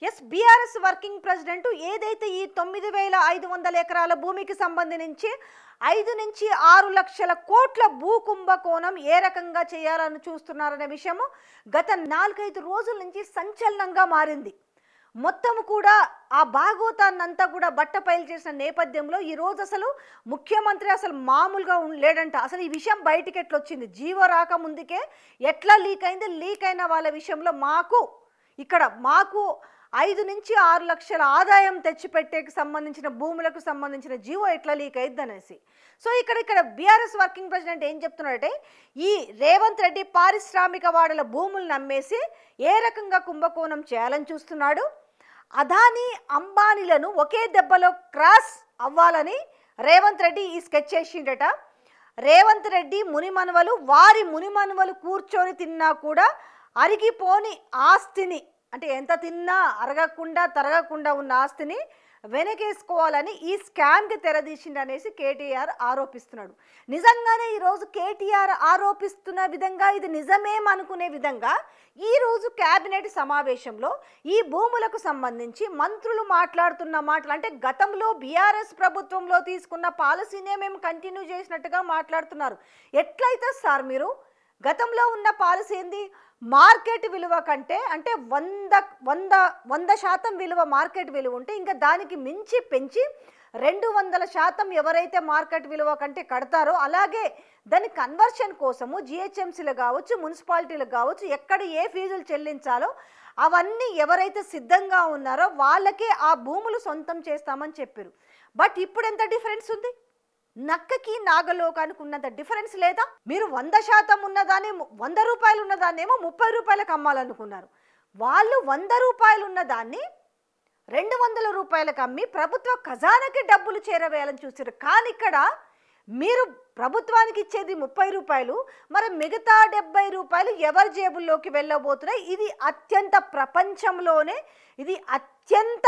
Yes BRS working president ఏదైతే ఈ 9,500 ఎకరాల భూమికి సంబంధించి 5 నుంచి 6 లక్షల కోట్ల భూ కుంభకోణం ఏ రకంగా చేయాలని చూస్తున్నారనే విషయము గత 4-5 రోజుల నుంచి సంచలనంగా మారింది. మొత్తం కూడా ఆ భాగోతాన్నంతా కూడా బట్టపైలు చేసిన నేపథ్యంలో ఈ రోజు అసలు ముఖ్యమంత్రి అసలు మామూలుగా లేడంట. అసలు ఈ విషయం బయటికి ఎట్లా వచ్చింది, జీవో రాక ముందుకే ఎట్లా లీక్ అయింది, లీక్ అయిన వాళ్ళ విషయంలో మాకు 5 నుంచి 6 లక్షల ఆదాయం తెచ్చిపెట్టేకి సంబంధించిన భూములకు సంబంధించిన జీవో ఎట్లా లీక్ అయింది అనేసి. సో ఇక్కడ బీఆర్ఎస్ వర్కింగ్ ప్రెసిడెంట్ ఏం చెప్తున్నారంటే, ఈ రేవంత్ రెడ్డి పారిశ్రామిక వాడల భూములను అమ్మేసి ఏ రకంగా కుంభకోణం చేయాలని చూస్తున్నాడు, అదానీ అంబానీలను ఒకే దెబ్బలో క్రాస్ అవ్వాలని రేవంత్ రెడ్డి ఈ స్కెచ్ చేసిండట. రేవంత్ రెడ్డి వారి మునిమనువలు కూర్చొని తిన్నా కూడా అరిగిపోని ఆస్తిని, అంటే ఎంత తిన్నా అరగకుండా తరగకుండా ఉన్న ఆస్తిని వెనకేసుకోవాలని ఈ స్కామ్కి తెరదీసింది అనేసి కేటీఆర్ ఆరోపిస్తున్నాడు. నిజంగానే ఈరోజు కేటీఆర్ ఆరోపిస్తున్న విధంగా ఇది నిజమేమనుకునే విధంగా ఈరోజు కేబినెట్ సమావేశంలో ఈ భూములకు సంబంధించి మంత్రులు మాట్లాడుతున్న మాటలు, అంటే గతంలో బీఆర్ఎస్ ప్రభుత్వంలో తీసుకున్న పాలసీనే మేము కంటిన్యూ చేసినట్టుగా మాట్లాడుతున్నారు. ఎట్లయితే సార్ మీరు గతంలో ఉన్న పాలసీ ఏంది, మార్కెట్ విలువ కంటే అంటే 100% విలువ మార్కెట్ విలువ ఉంటే ఇంకా దానికి మించి పెంచి 200% ఎవరైతే మార్కెట్ విలువ కంటే కడతారో అలాగే దాని కన్వర్షన్ కోసము జిహెచ్ఎంసీలు కావచ్చు, మున్సిపాలిటీలు కావచ్చు, ఎక్కడ ఏ ఫీజులు చెల్లించాలో అవన్నీ ఎవరైతే సిద్ధంగా ఉన్నారో వాళ్ళకే ఆ భూములు సొంతం చేస్తామని చెప్పారు. బట్ ఇప్పుడు ఎంత డిఫరెన్స్ ఉంది, నక్కకి నాగలోకానికి ఉన్నంత డిఫరెన్స్ లేదా? మీరు 100% ఉన్నదాన్ని 100 రూపాయలు ఉన్నదాన్నేమో 30 రూపాయలకు అమ్మాలనుకున్నారు. వాళ్ళు 100 రూపాయలు ఉన్నదాన్ని 200 రూపాయలకు అమ్మి ప్రభుత్వ ఖజానాకి డబ్బులు చేరవేయాలని చూసారు. కానీ ఇక్కడ మీరు ప్రభుత్వానికి ఇచ్చేది 30 రూపాయలు, మరి మిగతా 70 రూపాయలు ఎవరి జేబుల్లోకి వెళ్ళబోతున్నాయి? ఇది ప్రపంచంలోనే ఇది అత్యంత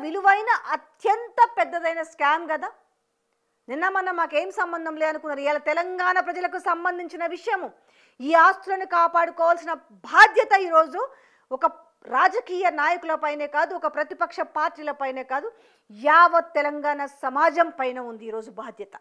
విలువైన అత్యంత పెద్దదైన స్కామ్ కదా. నిన్న మొన్న మాకేం సంబంధం లేదనుకున్నారు, ఇలా తెలంగాణ ప్రజలకు సంబంధించిన విషయము. ఈ ఆస్తులను కాపాడుకోవాల్సిన బాధ్యత ఈరోజు ఒక రాజకీయ నాయకులపైనే కాదు, ఒక ప్రతిపక్ష పార్టీలపైనే కాదు, యావత్ తెలంగాణ సమాజం పైన ఉంది ఈరోజు బాధ్యత.